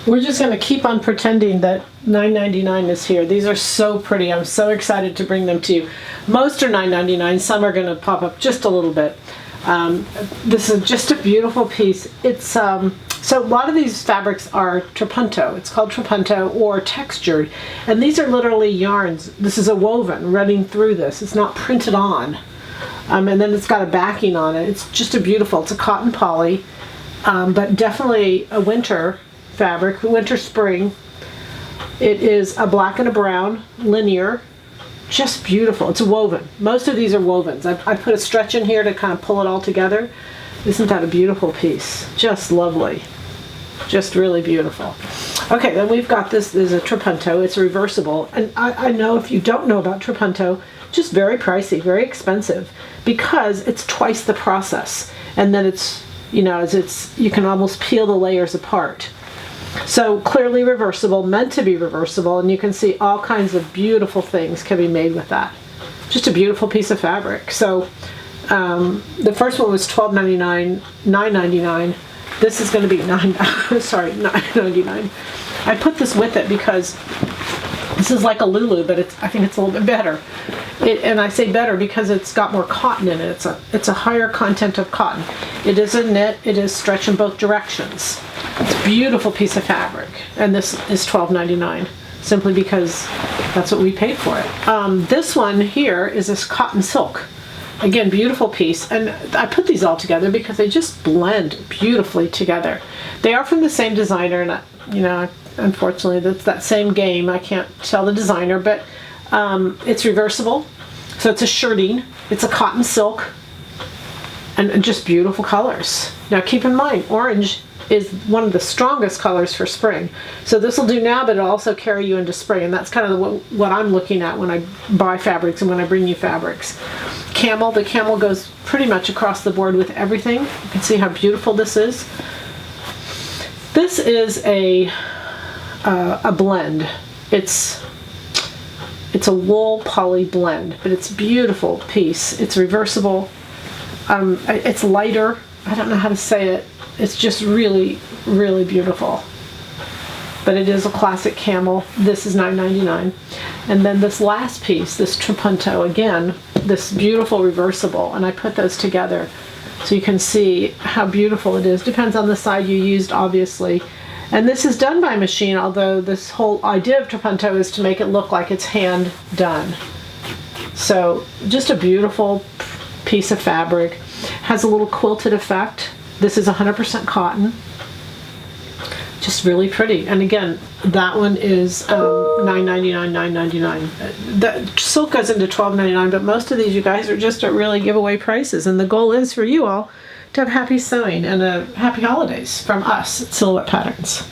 We're just going to keep on pretending that $9.99 is here. These are so pretty. I'm so excited to bring them to you. Most are $9.99. Some are going to pop up just a little bit. This is just a beautiful piece. It's so a lot of these fabrics are trapunto. It's called trapunto or textured. And these are literally yarns. This is a woven running through this. It's not printed on. And then it's got a backing on it. It's just a beautiful, it's a cotton poly, but definitely a winter fabric, winter spring. It is a black and a brown, linear, just beautiful. It's a woven. Most of these are wovens. I put a stretch in here to kind of pull it all together. Isn't that a beautiful piece? Just lovely. Just really beautiful. Okay, then we've got this is a trapunto. It's reversible. And I know if you don't know about trapunto, just very pricey, very expensive, because it's twice the process. And then it's, you know, you can almost peel the layers apart. So clearly reversible, meant to be reversible, and you can see all kinds of beautiful things can be made with that. Just a beautiful piece of fabric. So the first one was $12.99, $9.99. This is going to be $9.99. I put this with it because this is like a Lulu, but I think it's a little bit better. And I say better because it's got more cotton in it. It's a higher content of cotton. It is a knit. It is stretch in both directions. It's a beautiful piece of fabric, and this is $12.99 simply because that's what we paid for it. This one here is this cotton silk. Again, beautiful piece, and I put these all together because they just blend beautifully together. They are from the same designer, and you know, unfortunately, that's that same game. I can't tell the designer, but it's reversible, so it's a shirting. It's a cotton silk, and just beautiful colors. Now, keep in mind, orange is one of the strongest colors for spring. So this will do now, but it'll also carry you into spring, and that's kind of what I'm looking at when I buy fabrics and when I bring you fabrics. Camel, the camel goes pretty much across the board with everything. You can see how beautiful this is. This is a blend. It's a wool poly blend, but it's a beautiful piece. It's reversible. It's lighter. I don't know how to say it. It's just really, really beautiful. But it is a classic camel. This is $9.99. And then this last piece, this trapunto, again, this beautiful reversible, and I put those together so you can see how beautiful it is. Depends on the side you used, obviously. And this is done by machine, although this whole idea of trapunto is to make it look like it's hand done. So just a beautiful piece of fabric. Has a little quilted effect. This is 100% cotton. Just really pretty. And again, that one is $9.99, $9.99. The silk goes into $12.99, but most of these, you guys, are just at really giveaway prices. And the goal is for you all to have happy sewing and happy holidays from us at Silhouette Patterns.